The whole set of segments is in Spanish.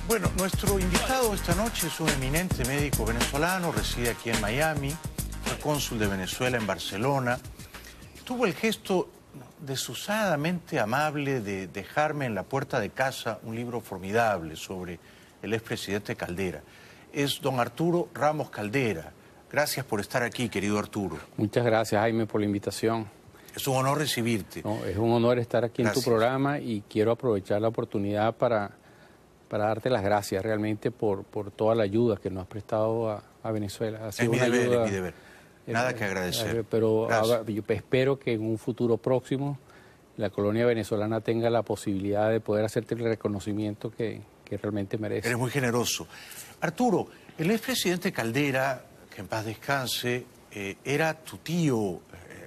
Bueno, nuestro invitado esta noche es un eminente médico venezolano, reside aquí en Miami, fue cónsul de Venezuela en Barcelona. Tuvo el gesto desusadamente amable de dejarme en la puerta de casa un libro formidable sobre el expresidente Caldera. Es don Arturo Ramos Caldera. Gracias por estar aquí, querido Arturo. Muchas gracias, Jaime, por la invitación. Es un honor recibirte. No, es un honor estar aquí Gracias. en tu programa y quiero aprovechar la oportunidad para darte las gracias realmente por toda la ayuda que nos has prestado a Venezuela. Ha sido Es mi una deber, ayuda, es mi deber. Nada que agradecer. Pero Gracias. ahora, yo espero que en un futuro próximo la colonia venezolana tenga la posibilidad de poder hacerte el reconocimiento que realmente merece. Eres muy generoso. Arturo, el expresidente Caldera, que en paz descanse, era tu tío,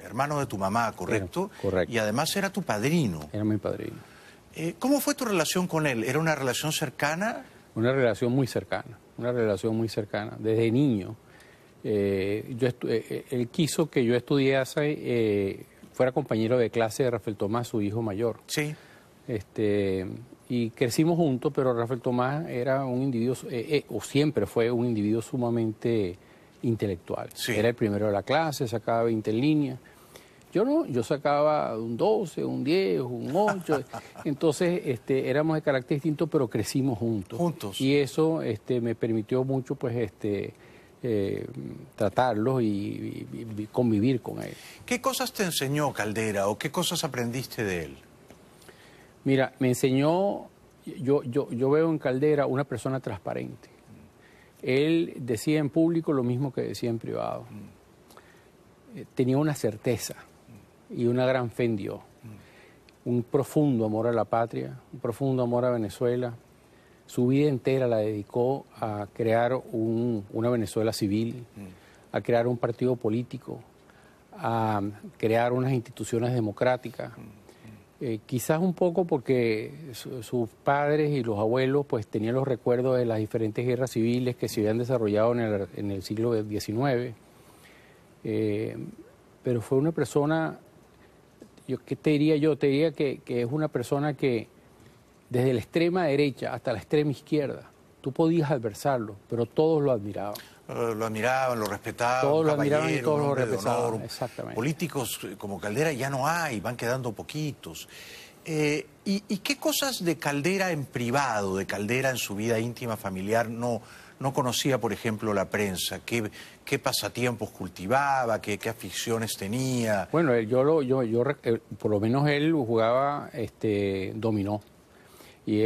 hermano de tu mamá, ¿correcto? Correcto. Y además era tu padrino. Era mi padrino. ¿Cómo fue tu relación con él? ¿Era una relación cercana? Una relación muy cercana, Desde niño, él quiso que yo estudiase, fuera compañero de clase de Rafael Tomás, su hijo mayor. Sí. Y crecimos juntos, pero Rafael Tomás era un individuo, o siempre fue un individuo sumamente intelectual. Sí. Era el primero de la clase, sacaba 20 en línea. Yo no, yo sacaba un 12, un 10, un 8. Entonces, éramos de carácter distinto, pero crecimos juntos. Juntos. Y eso me permitió mucho, pues, tratarlo y convivir con él. ¿Qué cosas te enseñó Caldera o qué cosas aprendiste de él? Mira, me enseñó, yo veo en Caldera una persona transparente. Él decía en público lo mismo que decía en privado. Tenía una certeza y una gran fe en Dios. Un profundo amor a la patria, un profundo amor a Venezuela. Su vida entera la dedicó a crear una Venezuela civil, a crear un partido político, a crear unas instituciones democráticas. Quizás un poco porque sus padres y los abuelos pues tenían los recuerdos de las diferentes guerras civiles que se habían desarrollado en el siglo XIX. Pero fue una persona, ¿qué te diría yo? Te diría que es una persona que desde la extrema derecha hasta la extrema izquierda, tú podías adversarlo, pero todos lo admiraban. Lo admiraban, lo respetaban. Todos lo admiraban y todos un lo hombre de respetaban, honor. exactamente. Políticos como Caldera ya no hay, van quedando poquitos. ¿Y qué cosas de Caldera en privado, de Caldera en su vida íntima, familiar, no conocía, por ejemplo, la prensa? ¿Qué pasatiempos cultivaba? ¿Qué aficiones tenía? Bueno, por lo menos él jugaba dominó. Y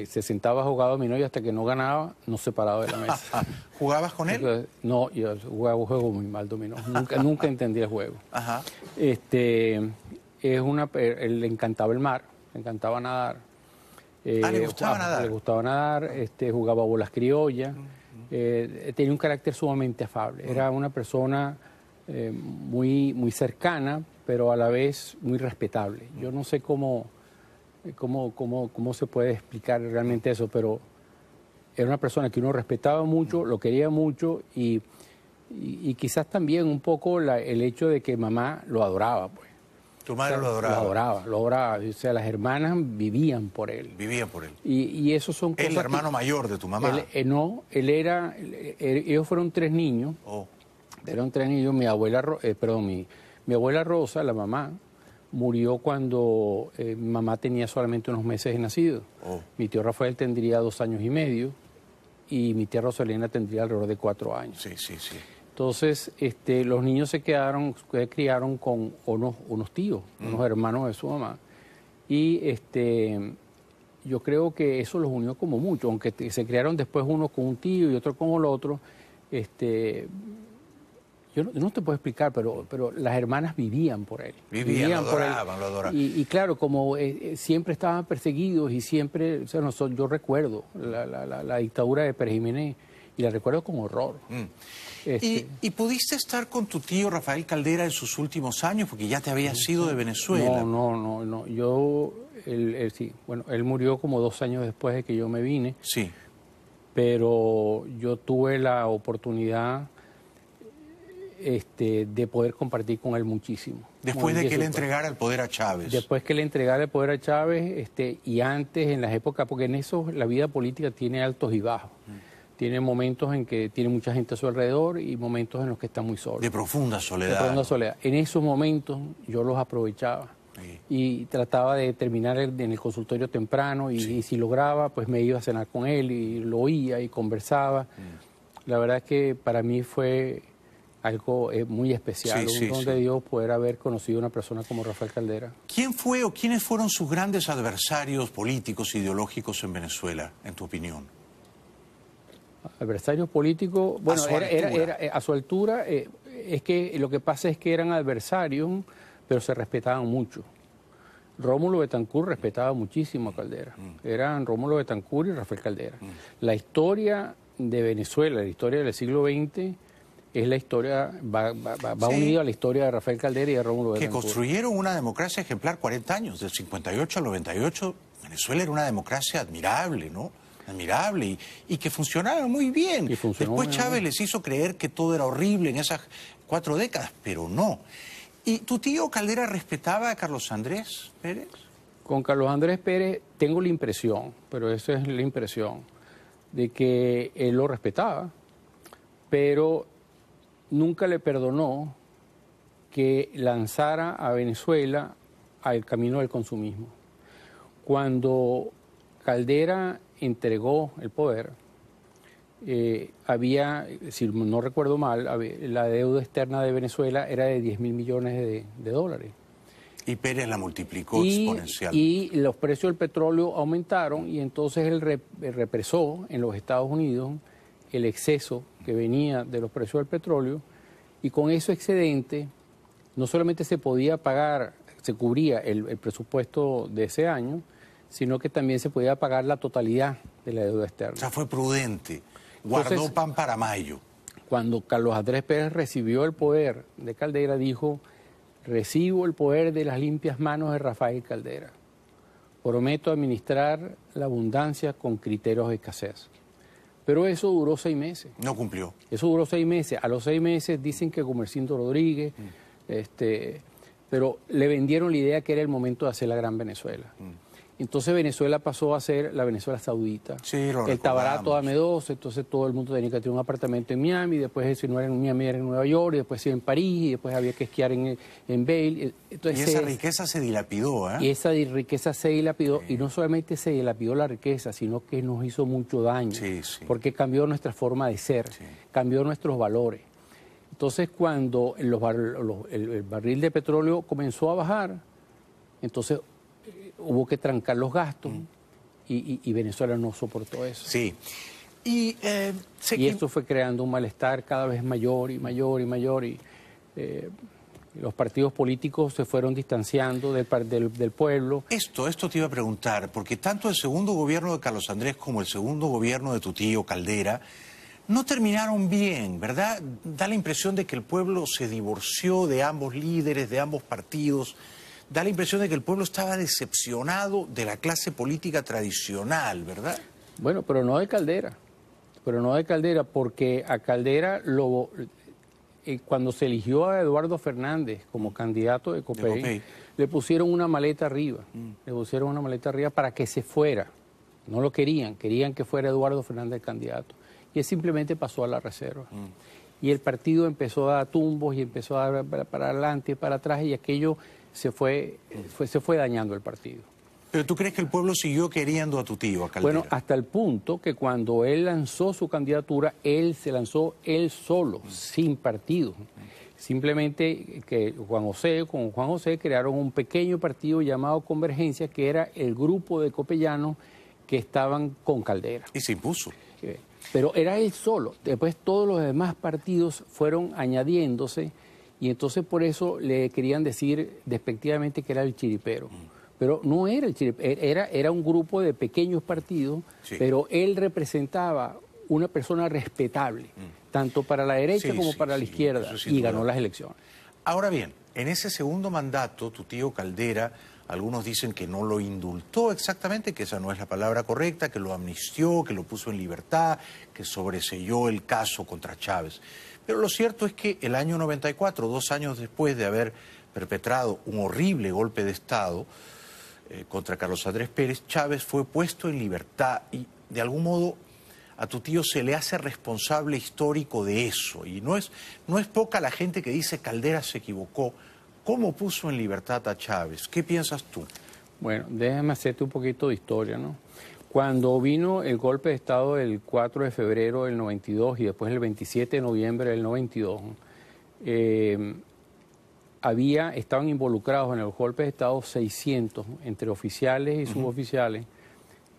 se sentaba a jugar dominó y hasta que no ganaba, no se paraba de la mesa. ¿Jugabas con él? Entonces, no, yo jugaba un juego muy mal dominó. Nunca entendí el juego. Ajá. Él le encantaba el mar, le encantaba nadar. ¿Le gustaba nadar? Le gustaba nadar, jugaba bolas criollas. Tenía un carácter sumamente afable. Era una persona muy cercana, pero a la vez muy respetable. Yo no sé cómo se puede explicar realmente eso, pero era una persona que uno respetaba mucho, lo quería mucho y quizás también un poco el hecho de que mamá lo adoraba, pues. ¿Tu madre lo adoraba? Lo adoraba. O sea, las hermanas vivían por él. Vivían por él. Y eso son cosas. ¿El hermano mayor de tu mamá? Ellos fueron 3 niños. Oh. Eran 3 niños. Mi abuela Rosa, la mamá, murió cuando mi mamá tenía solamente unos meses de nacido. Oh. Mi tío Rafael tendría 2 años y medio y mi tía Rosalina tendría alrededor de 4 años. Sí, sí, sí. Entonces, los niños se criaron con unos tíos, unos hermanos de su mamá. Y yo creo que eso los unió como mucho, aunque se criaron después uno con un tío y otro con el otro. Yo no te puedo explicar, pero las hermanas vivían por él. Vivían por él. Lo adoraban. Y claro, como siempre estaban perseguidos y siempre, o sea, yo recuerdo la dictadura de Pérez Jiménez y la recuerdo con horror. ¿Y pudiste estar con tu tío Rafael Caldera en sus últimos años? Porque ya te habías ido de Venezuela. No. Sí. Bueno, él murió como 2 años después de que yo me vine. Sí. Pero yo tuve la oportunidad de poder compartir con él muchísimo. Después de que le entregara el poder a Chávez. Después que le entregara el poder a Chávez, y antes, en las épocas, porque en eso la vida política tiene altos y bajos. Tiene momentos en que tiene mucha gente a su alrededor y momentos en los que está muy solo. De profunda soledad. De profunda soledad. En esos momentos yo los aprovechaba. Sí. Y trataba de terminar en el consultorio temprano y si lograba, pues me iba a cenar con él y lo oía y conversaba. La verdad es que para mí fue algo muy especial, un don de Dios poder haber conocido a una persona como Rafael Caldera. ¿Quién fue o quiénes fueron sus grandes adversarios políticos, ideológicos en Venezuela, en tu opinión? Adversarios políticos, bueno, a su altura, es que lo que pasa es que eran adversarios, pero se respetaban mucho. Rómulo Betancourt respetaba muchísimo a Caldera. Eran Rómulo Betancourt y Rafael Caldera. La historia de Venezuela, la historia del siglo XX, es la historia, va unida a la historia de Rafael Caldera y de Rómulo Betancourt. Que construyeron una democracia ejemplar 40 años, del 58 al 98. Venezuela era una democracia admirable, ¿no? Admirable y que funcionaba muy bien. Después Chávez les hizo creer que todo era horrible en esas 4 décadas, pero no. ¿Y tu tío Caldera respetaba a Carlos Andrés Pérez? Con Carlos Andrés Pérez tengo la impresión, pero esa es la impresión, de que él lo respetaba, pero nunca le perdonó que lanzara a Venezuela al camino del consumismo. Cuando Caldera entregó el poder, había, si no recuerdo mal, la deuda externa de Venezuela era de 10.000 millones de dólares. Y Pérez la multiplicó exponencialmente. Y los precios del petróleo aumentaron y entonces él represó en los Estados Unidos el exceso que venía de los precios del petróleo y con ese excedente no solamente se podía pagar, se cubría el presupuesto de ese año, sino que también se podía pagar la totalidad de la deuda externa. O sea, fue prudente. Guardó entonces, pan para mayo. Cuando Carlos Andrés Pérez recibió el poder de Caldera, dijo: recibo el poder de las limpias manos de Rafael Caldera. Prometo administrar la abundancia con criterios de escasez. Pero eso duró 6 meses. No cumplió. Eso duró 6 meses. A los 6 meses dicen que Gumersindo Rodríguez, pero le vendieron la idea que era el momento de hacer la gran Venezuela. Entonces Venezuela pasó a ser la Venezuela saudita. Sí, lo el Tabarato dame 2, entonces todo el mundo tenía que tener un apartamento en Miami, después si no era en Miami era en Nueva York, y después en París, y después había que esquiar en Vail. Entonces, y esa riqueza se dilapidó, ¿eh? Y esa riqueza se dilapidó, y no solamente se dilapidó la riqueza, sino que nos hizo mucho daño, porque cambió nuestra forma de ser, cambió nuestros valores. Entonces cuando el barril de petróleo comenzó a bajar, entonces hubo que trancar los gastos y Venezuela no soportó eso. Sí. Y esto fue creando un malestar cada vez mayor y mayor y mayor y los partidos políticos se fueron distanciando del pueblo. Esto te iba a preguntar, porque tanto el segundo gobierno de Carlos Andrés como el segundo gobierno de tu tío Caldera no terminaron bien, ¿verdad? Da la impresión de que el pueblo se divorció de ambos líderes, de ambos partidos. Da la impresión de que el pueblo estaba decepcionado de la clase política tradicional, ¿verdad? Bueno, pero no de Caldera. Pero no de Caldera, porque a Caldera, cuando se eligió a Eduardo Fernández como candidato de Copey, le pusieron una maleta arriba. Le pusieron una maleta arriba para que se fuera. No lo querían que fuera Eduardo Fernández el candidato. Y él simplemente pasó a la reserva. Y el partido empezó a dar tumbos y empezó a dar para adelante y para atrás y aquello se fue dañando el partido. ¿Pero tú crees que el pueblo siguió queriendo a tu tío, a Caldera? Bueno, hasta el punto que cuando él lanzó su candidatura, él se lanzó él solo, sin partido. Simplemente que con Juan José crearon un pequeño partido llamado Convergencia, que era el grupo de copellanos que estaban con Caldera. Y se impuso. Pero era él solo. Después todos los demás partidos fueron añadiéndose. Y entonces por eso le querían decir despectivamente que era el chiripero. Pero no era el chiripero, era un grupo de pequeños partidos, pero él representaba una persona respetable, tanto para la derecha como para la izquierda, y ganó las elecciones. Ahora bien, en ese segundo mandato, tu tío Caldera, algunos dicen que no lo indultó exactamente, que esa no es la palabra correcta, que lo amnistió, que lo puso en libertad, que sobreseyó el caso contra Chávez. Pero lo cierto es que el año 94, 2 años después de haber perpetrado un horrible golpe de Estado contra Carlos Andrés Pérez, Chávez fue puesto en libertad y de algún modo a tu tío se le hace responsable histórico de eso. Y no es poca la gente que dice Caldera se equivocó. ¿Cómo puso en libertad a Chávez? ¿Qué piensas tú? Bueno, déjame hacerte un poquito de historia, ¿no? Cuando vino el golpe de Estado el 4 de febrero del 92 y después el 27 de noviembre del 92, estaban involucrados en el golpe de Estado 600 entre oficiales y suboficiales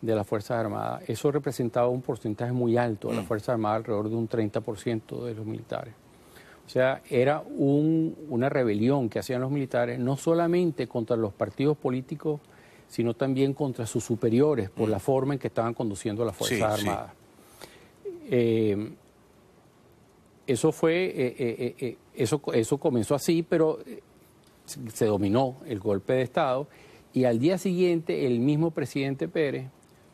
de las Fuerzas Armadas. Eso representaba un porcentaje muy alto de las Fuerzas Armadas, alrededor de un 30% de los militares. O sea, era una rebelión que hacían los militares, no solamente contra los partidos políticos, sino también contra sus superiores por la forma en que estaban conduciendo las Fuerzas Armadas. Eso comenzó así, pero se dominó el golpe de Estado y al día siguiente el mismo presidente Pérez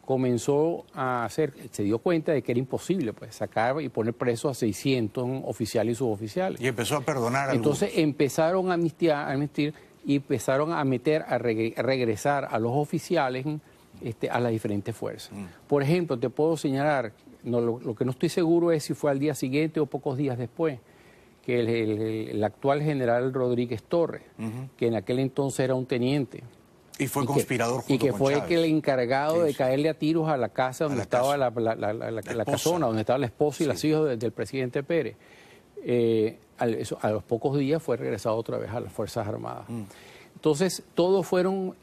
comenzó se dio cuenta de que era imposible pues, sacar y poner presos a 600 oficiales y suboficiales. Y empezó a perdonar a algunos. Entonces empezaron a amnistiar y empezaron a regresar a los oficiales a las diferentes fuerzas. Por ejemplo, te puedo señalar, lo que no estoy seguro es si fue al día siguiente o pocos días después, que el actual general Rodríguez Torres, que en aquel entonces era un teniente, y fue conspirador junto y que con fue Chávez. El encargado de caerle a tiros a la casa donde estaba la casona, donde estaba la esposa y los hijos del presidente Pérez. A los pocos días fue regresado otra vez a las Fuerzas Armadas. Entonces, todos fueron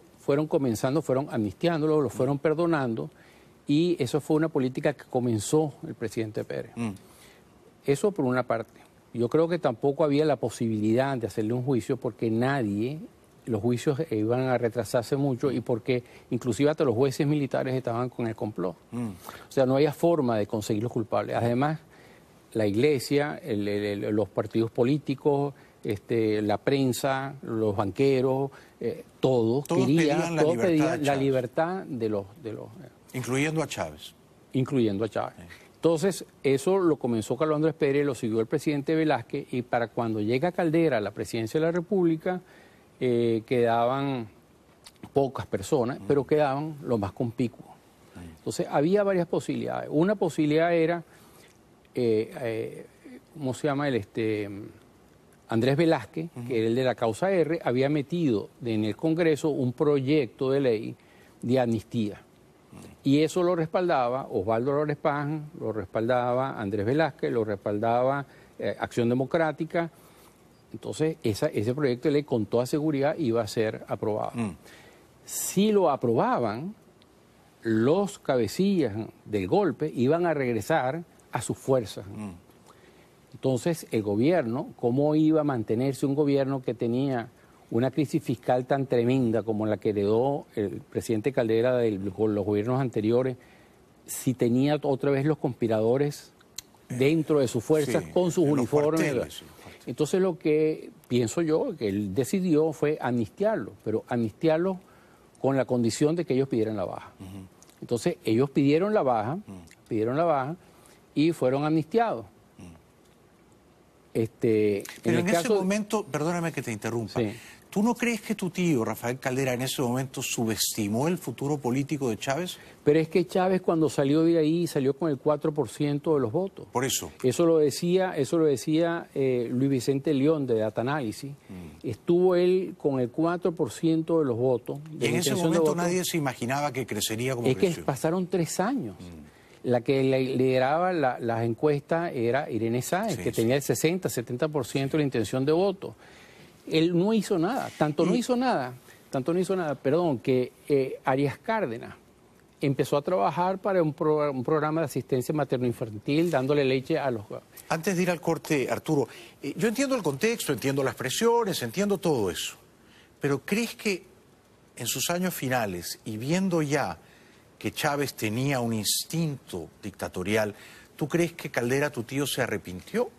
comenzando, fueron amnistiándolo, lo fueron perdonando, y eso fue una política que comenzó el presidente Pérez. Eso por una parte. Yo creo que tampoco había la posibilidad de hacerle un juicio porque los juicios iban a retrasarse mucho y porque inclusive hasta los jueces militares estaban con el complot. O sea, no había forma de conseguir los culpables. Además, la iglesia, los partidos políticos, la prensa, los banqueros, todos pedían la libertad de los incluyendo a Chávez. Incluyendo a Chávez. Entonces, eso lo comenzó Carlos Andrés Pérez, lo siguió el presidente Velázquez, y para cuando llega Caldera a la presidencia de la República, quedaban pocas personas, pero quedaban los más conspicuos. Entonces, había varias posibilidades. Una posibilidad era, ¿cómo se llama? Andrés Velázquez, que era el de la causa R, había metido en el Congreso un proyecto de ley de amnistía. Y eso lo respaldaba Osvaldo López Paz, lo respaldaba Andrés Velázquez, lo respaldaba Acción Democrática. Entonces, ese proyecto de ley con toda seguridad iba a ser aprobado. Si lo aprobaban, los cabecillas del golpe iban a regresar a sus fuerzas. Entonces, el gobierno, ¿cómo iba a mantenerse un gobierno que tenía una crisis fiscal tan tremenda como la que heredó el presidente Caldera de los gobiernos anteriores, si tenía otra vez los conspiradores dentro de sus fuerzas con sus uniformes? Entonces, lo que pienso yo, que él decidió fue amnistiarlo, pero amnistiarlo con la condición de que ellos pidieran la baja. Entonces, ellos pidieron la baja y fueron amnistiados. Pero en ese momento, perdóname que te interrumpa, ¿tú no crees que tu tío, Rafael Caldera, en ese momento subestimó el futuro político de Chávez? Pero es que Chávez cuando salió de ahí salió con el 4% de los votos. Por eso. Eso lo decía Luis Vicente León de Data Análisis. Estuvo él con el 4% de los votos. Y en ese momento nadie se imaginaba que crecería como creció. Es que pasaron 3 años. La que lideraba las encuestas era Irene Sáenz, que tenía el 60-70% de la intención de voto. Él no hizo nada, tanto no hizo nada, que Arias Cárdenas empezó a trabajar para un programa de asistencia materno-infantil, dándole leche a los... Antes de ir al corte, Arturo, yo entiendo el contexto, entiendo las presiones, entiendo todo eso, pero ¿crees que en sus años finales, y viendo ya que Chávez tenía un instinto dictatorial, ¿tú crees que Caldera, tu tío, se arrepintió?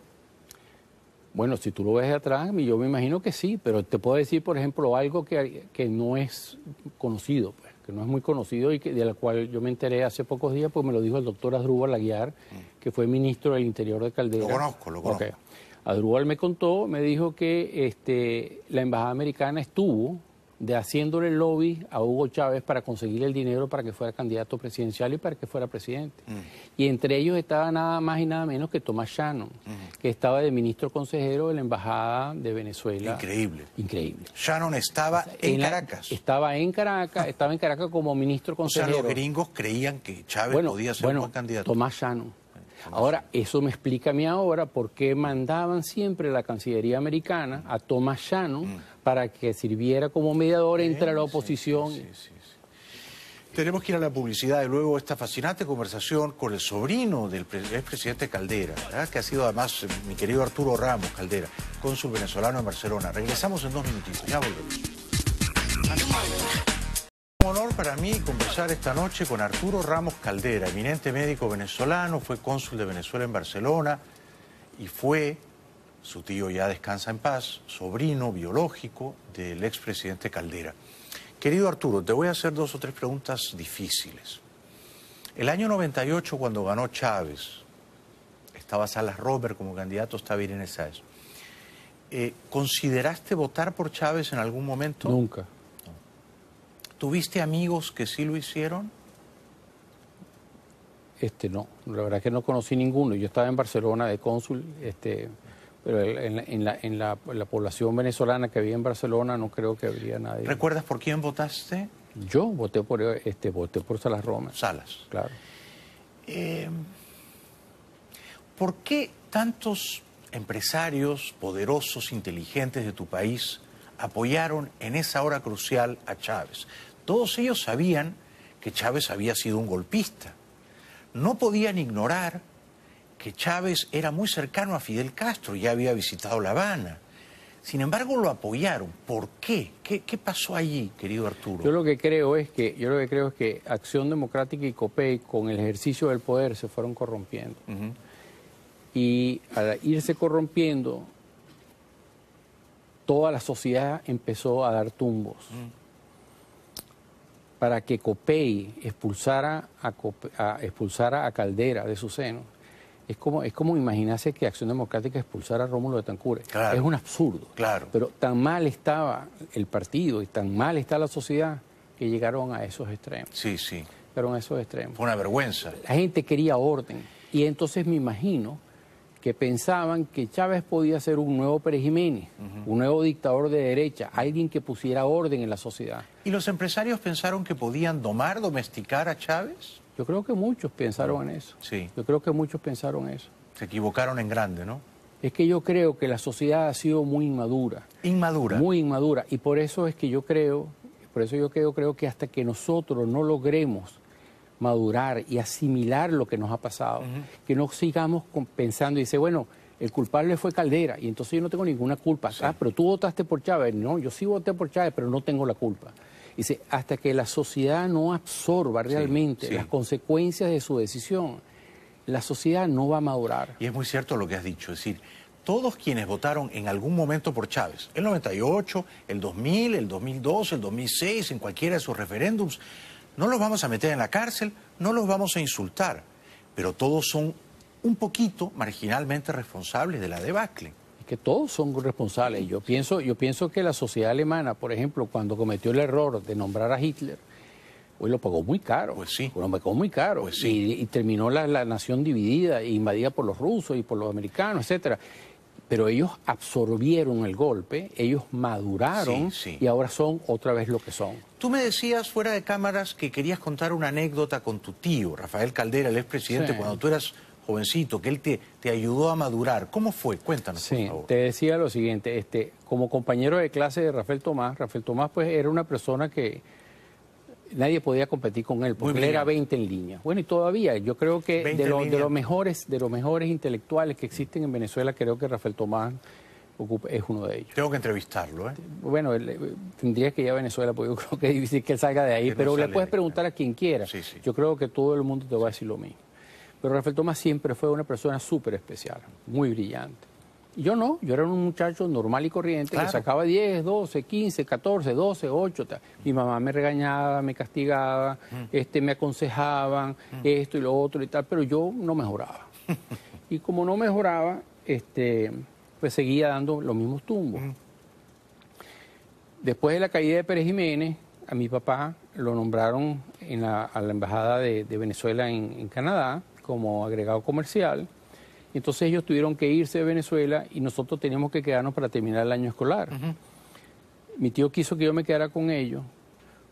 Bueno, si tú lo ves de atrás, yo me imagino que sí, pero te puedo decir, por ejemplo, algo que no es conocido, pues. que no es muy conocido y de la cual yo me enteré hace pocos días, pues me lo dijo el doctor Asdrúbal Aguiar, que fue ministro del Interior de Caldera. Lo conozco. Okay. Asdrúbal me contó, me dijo que la embajada americana estuvo haciéndole lobby a Hugo Chávez para conseguir el dinero para que fuera candidato presidencial y para que fuera presidente. Y entre ellos estaba nada más y nada menos que Thomas Shannon, que estaba de ministro consejero de la embajada de Venezuela. Increíble. Increíble. Shannon estaba en Caracas. Estaba en Caracas como ministro consejero. O sea, los gringos creían que Chávez podía ser un buen candidato. Thomas Shannon. Ahora, eso me explica a mí ahora por qué mandaban siempre la Cancillería americana a Thomas Shannon para que sirviera como mediador entre la oposición. Sí. Tenemos que ir a la publicidad y luego esta fascinante conversación con el sobrino del expresidente Caldera, ¿verdad? Que ha sido además mi querido Arturo Ramos Caldera, cónsul venezolano en Barcelona. Regresamos en 2 minutitos, ya volvemos. Un honor para mí conversar esta noche con Arturo Ramos Caldera, eminente médico venezolano, fue cónsul de Venezuela en Barcelona y fue, su tío ya descansa en paz, sobrino biológico del expresidente Caldera. Querido Arturo, te voy a hacer 2 o 3 preguntas difíciles. El año 98, cuando ganó Chávez, estaba Salas Robert como candidato, estaba Irene Sáez. ¿Consideraste votar por Chávez en algún momento? Nunca. ¿Tuviste amigos que sí lo hicieron? No, la verdad es que no conocí ninguno. Yo estaba en Barcelona de cónsul, pero en la población venezolana que había en Barcelona no creo que habría nadie. ¿Recuerdas por quién votaste? Yo voté por Salas Robert. Salas. Claro. ¿Por qué tantos empresarios poderosos, inteligentes de tu país apoyaron en esa hora crucial a Chávez? Todos ellos sabían que Chávez había sido un golpista. No podían ignorar que Chávez era muy cercano a Fidel Castro, ya había visitado La Habana. Sin embargo, lo apoyaron. ¿Por qué? ¿Qué pasó allí, querido Arturo? Yo lo que creo es que Acción Democrática y COPEI, con el ejercicio del poder, se fueron corrompiendo. Y al irse corrompiendo, toda la sociedad empezó a dar tumbos. Para que COPEI expulsara a Caldera de su seno, es como imaginarse que Acción Democrática expulsara a Rómulo Betancourt. Claro. Es un absurdo. Claro. Pero tan mal estaba el partido y tan mal está la sociedad que llegaron a esos extremos. Sí. Llegaron a esos extremos. Fue una vergüenza. La gente quería orden. Y entonces me imagino que pensaban que Chávez podía ser un nuevo Pérez Jiménez, un nuevo dictador de derecha, alguien que pusiera orden en la sociedad. ¿Y los empresarios pensaron que podían domesticar a Chávez? Yo creo que muchos pensaron en eso. Sí. Yo creo que muchos pensaron eso. Se equivocaron en grande, ¿no? Es que yo creo que la sociedad ha sido muy inmadura. Inmadura. Muy inmadura. Y por eso es que yo creo que hasta que nosotros no logremos madurar y asimilar lo que nos ha pasado, que no sigamos pensando y dice, bueno, el culpable fue Caldera y entonces yo no tengo ninguna culpa. Sí. Pero tú votaste por Chávez. No, yo sí voté por Chávez, pero no tengo la culpa. Dice, hasta que la sociedad no absorba realmente las consecuencias de su decisión, la sociedad no va a madurar. Y es muy cierto lo que has dicho, es decir, todos quienes votaron en algún momento por Chávez, el 98, el 2000, el 2002, el 2006, en cualquiera de sus referéndums, no los vamos a meter en la cárcel, no los vamos a insultar, pero todos son un poquito marginalmente responsables de la debacle. Es que todos son responsables. Yo pienso que la sociedad alemana, por ejemplo, cuando cometió el error de nombrar a Hitler, hoy lo pagó muy caro. Pues sí. Lo pagó muy caro. Pues sí. Y terminó la nación dividida, invadida por los rusos y por los americanos, etcétera. Pero ellos absorbieron el golpe, ellos maduraron y ahora son otra vez lo que son. Tú me decías fuera de cámaras que querías contar una anécdota con tu tío, Rafael Caldera, el expresidente, cuando tú eras jovencito, que él te ayudó a madurar. ¿Cómo fue? Cuéntanos, por favor. Te decía lo siguiente, como compañero de clase de Rafael Tomás pues era una persona que nadie podía competir con él, porque él era 20 en línea. Bueno, y todavía, yo creo que de los mejores intelectuales que existen en Venezuela, creo que Rafael Tomás es uno de ellos. Tengo que entrevistarlo, ¿eh? Bueno, tendría que ir a Venezuela, porque yo creo que es difícil que él salga de ahí, pero le puedes preguntar a quien quiera. Sí. Yo creo que todo el mundo te va a decir lo mismo. Pero Rafael Tomás siempre fue una persona súper especial, muy brillante. Yo no, yo era un muchacho normal y corriente Claro. que sacaba 10, 12, 15, 14, 12, 8. Tal. Mi mamá me regañaba, me castigaba, me aconsejaban esto y lo otro y tal, pero yo no mejoraba. Y como no mejoraba, pues seguía dando los mismos tumbos. Después de la caída de Pérez Jiménez, a mi papá lo nombraron a la Embajada de Venezuela en Canadá como agregado comercial. Entonces ellos tuvieron que irse de Venezuela y nosotros teníamos que quedarnos para terminar el año escolar. Mi tío quiso que yo me quedara con ellos,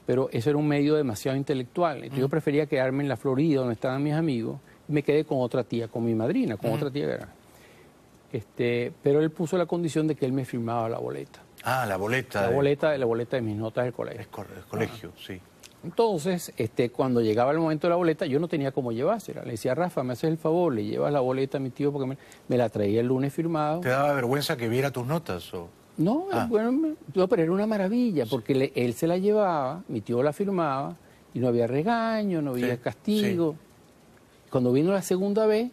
pero eso era un medio demasiado intelectual. Entonces yo prefería quedarme en la Florida, donde estaban mis amigos, y me quedé con otra tía, con mi madrina, con otra tía que era. Pero él puso la condición de que él me firmaba la boleta. Ah, la boleta. La boleta de mis notas del colegio. El colegio, sí. Entonces, cuando llegaba el momento de la boleta, yo no tenía cómo llevársela. Le decía, Rafa, me haces el favor, le llevas la boleta a mi tío porque me la traía el lunes firmado. ¿Te daba vergüenza que viera tus notas? O... No, bueno, no, pero era una maravilla, porque él se la llevaba, mi tío la firmaba, y no había regaño, no había castigo. Cuando vino la segunda vez,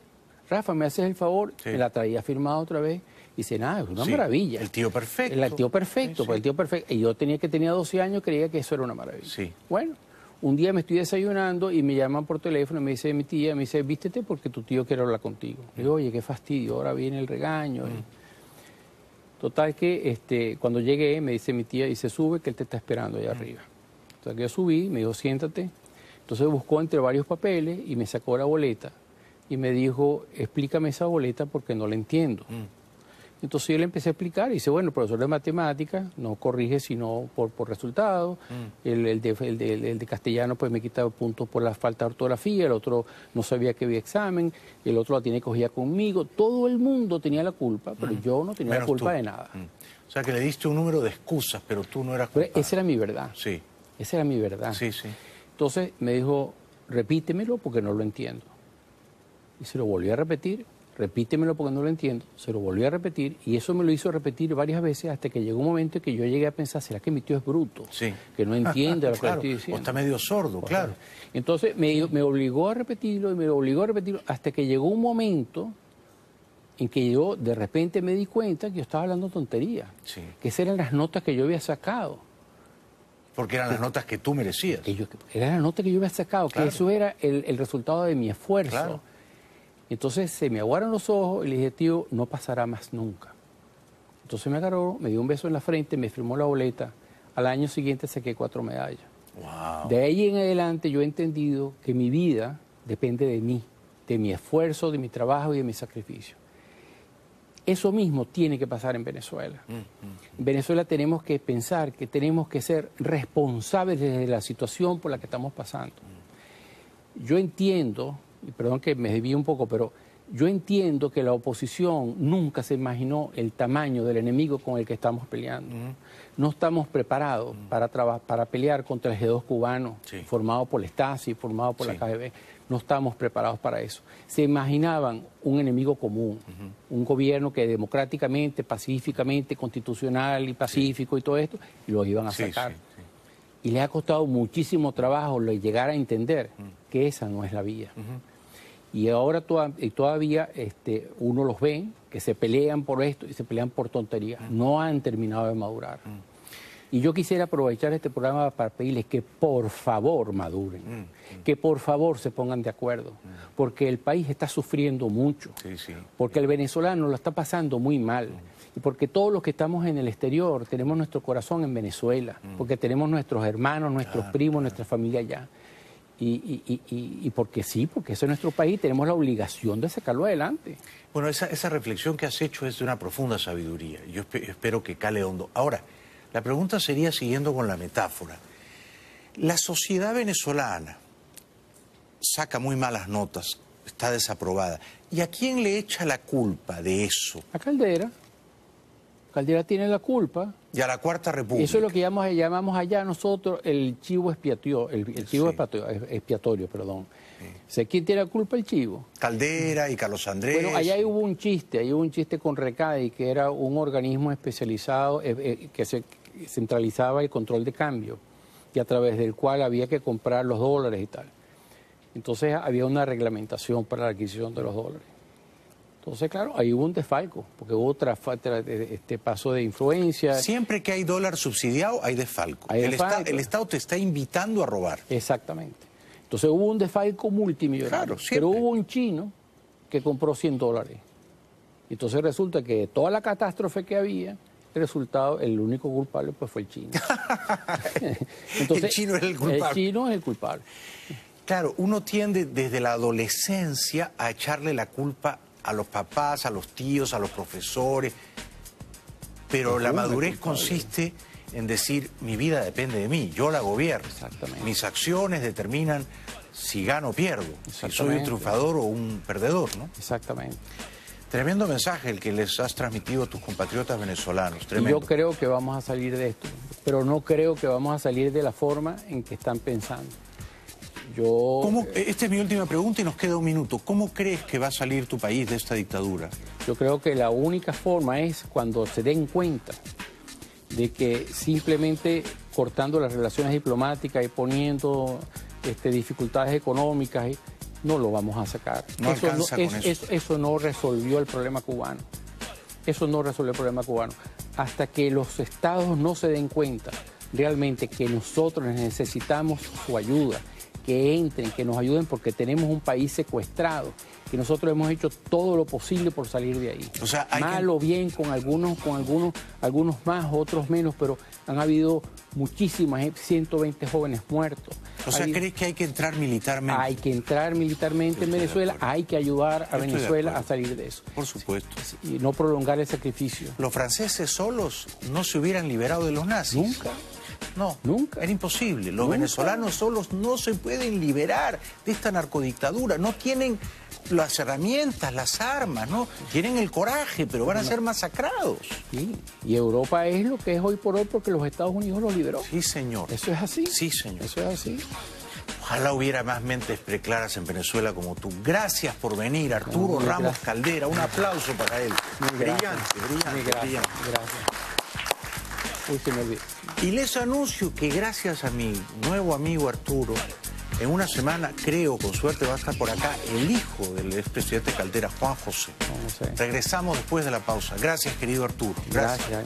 Rafa, me haces el favor, me la traía firmada otra vez. Y dice, nada, es una maravilla. El tío perfecto. El tío perfecto, pues el tío perfecto. Y yo tenía 12 años, creía que eso era una maravilla. Sí. Bueno, un día me estoy desayunando y me llaman por teléfono y me dice mi tía, me dice, vístete porque tu tío quiere hablar contigo. Le digo, oye, qué fastidio, ahora viene el regaño. Total que cuando llegué, me dice mi tía, y se sube que él te está esperando allá arriba. Entonces que yo subí, me dijo, siéntate. Entonces buscó entre varios papeles y me sacó la boleta. Y me dijo, explícame esa boleta porque no la entiendo. Entonces yo le empecé a explicar y dice, bueno, el profesor de matemáticas no corrige sino por resultados, el de castellano pues me quita puntos por la falta de ortografía, el otro no sabía que había examen, el otro la tiene cogida conmigo, todo el mundo tenía la culpa, pero yo no tenía la culpa de nada. O sea que le diste un número de excusas, pero tú no eras culpable. Pero esa era mi verdad. Sí. Esa era mi verdad. Sí, sí. Entonces me dijo, repítemelo porque no lo entiendo. Y se lo volví a repetir. Repítemelo porque no lo entiendo. Se lo volví a repetir y eso me lo hizo repetir varias veces hasta que llegó un momento en que yo llegué a pensar, ¿será que mi tío es bruto? Sí. Que no entiende lo que le estoy diciendo. O está medio sordo, claro. Entonces me obligó a repetirlo y me obligó a repetirlo hasta que llegó un momento en que yo de repente me di cuenta que yo estaba hablando tontería. Sí. Que esas eran las notas que yo había sacado. Porque eran las notas que tú merecías. Eran las notas que yo había sacado, Claro. que eso era el resultado de mi esfuerzo. Claro. Entonces se me aguaron los ojos y le dije, tío, no pasará más nunca. Entonces me agarró, me dio un beso en la frente, me firmó la boleta. Al año siguiente saqué 4 medallas. Wow. De ahí en adelante yo he entendido que mi vida depende de mí, de mi esfuerzo, de mi trabajo y de mi sacrificio. Eso mismo tiene que pasar en Venezuela. En Venezuela tenemos que pensar que tenemos que ser responsables de la situación por la que estamos pasando. Yo entiendo, y perdón que me desvíe un poco, pero yo entiendo que la oposición nunca se imaginó el tamaño del enemigo con el que estamos peleando. No estamos preparados para pelear contra el G2 cubano, formado por la Stasi, formado por la KGB. No estamos preparados para eso. Se imaginaban un enemigo común, un gobierno que democráticamente, pacíficamente, constitucional y pacífico y todo esto, y lo iban a sacar. Y le ha costado muchísimo trabajo llegar a entender que esa no es la vía. Y ahora todavía uno los ve que se pelean por esto y se pelean por tonterías. No han terminado de madurar. Y yo quisiera aprovechar este programa para pedirles que por favor maduren, que por favor se pongan de acuerdo, porque el país está sufriendo mucho, porque el venezolano lo está pasando muy mal. Y porque todos los que estamos en el exterior tenemos nuestro corazón en Venezuela, porque tenemos nuestros hermanos, nuestros primos, nuestra familia allá. Y porque sí, porque ese es nuestro país, tenemos la obligación de sacarlo adelante. Bueno, esa reflexión que has hecho es de una profunda sabiduría. Yo espero que cale hondo. Ahora, la pregunta sería, siguiendo con la metáfora, la sociedad venezolana saca muy malas notas, está desaprobada. ¿Y a quién le echa la culpa de eso? A Caldera. Caldera tiene la culpa. Y a la Cuarta República. Eso es lo que llamamos allá nosotros el chivo expiatorio, el chivo expiatorio, perdón. ¿Quién tiene la culpa? El chivo. Caldera y Carlos Andrés. Bueno, allá hubo un chiste con Recadi, que era un organismo especializado que se centralizaba el control de cambio y a través del cual había que comprar los dólares y tal. Entonces había una reglamentación para la adquisición de los dólares. Entonces, claro, ahí hubo un desfalco, porque hubo paso de influencia. Siempre que hay dólar subsidiado, hay desfalco. El Estado te está invitando a robar. Exactamente. Entonces hubo un desfalco multimillonario. Claro, pero hubo un chino que compró $100. Y entonces resulta que de toda la catástrofe que había, el único culpable pues fue el chino. Entonces, el chino es el culpable. El chino es el culpable. Claro, uno tiende desde la adolescencia a echarle la culpa a los papás, a los tíos, a los profesores, pero la madurez consiste en decir, mi vida depende de mí, yo la gobierno. Exactamente. Mis acciones determinan si gano o pierdo, si soy un triunfador o un perdedor, ¿no? Exactamente. Tremendo mensaje el que les has transmitido a tus compatriotas venezolanos, tremendo. Yo creo que vamos a salir de esto, pero no creo que vamos a salir de la forma en que están pensando. Esta es mi última pregunta y nos queda un minuto. ¿Cómo crees que va a salir tu país de esta dictadura? Yo creo que la única forma es cuando se den cuenta de que simplemente cortando las relaciones diplomáticas y poniendo dificultades económicas, no lo vamos a sacar. Eso no resolvió el problema cubano. Eso no resolvió el problema cubano. Hasta que los estados no se den cuenta realmente que nosotros necesitamos su ayuda, que entren, que nos ayuden porque tenemos un país secuestrado, que nosotros hemos hecho todo lo posible por salir de ahí. O sea, mal o bien, con algunos más, otros menos, pero han habido muchísimas, 120 jóvenes muertos. O sea, ¿crees que hay que entrar militarmente? Hay que entrar militarmente en Venezuela, hay que ayudar a Venezuela a salir de eso. Por supuesto. Y no prolongar el sacrificio. Los franceses solos no se hubieran liberado de los nazis. Nunca. No, nunca. Era imposible. Los venezolanos solos no se pueden liberar de esta narcodictadura. No tienen las herramientas, las armas, ¿no? Tienen el coraje, pero van a ser masacrados. Sí. Y Europa es lo que es hoy por hoy porque los Estados Unidos los liberó. Sí, señor. Eso es así. Sí, señor. Eso es así. Ojalá hubiera más mentes preclaras en Venezuela como tú. Gracias por venir, Arturo Ramos Caldera. Un aplauso para él. Brillante. Gracias. Uy, se me olvidó. Y les anuncio que gracias a mi nuevo amigo Arturo, en una semana, creo, con suerte, va a estar por acá el hijo del expresidente Caldera, Juan José. Regresamos después de la pausa. Gracias, querido Arturo. Gracias.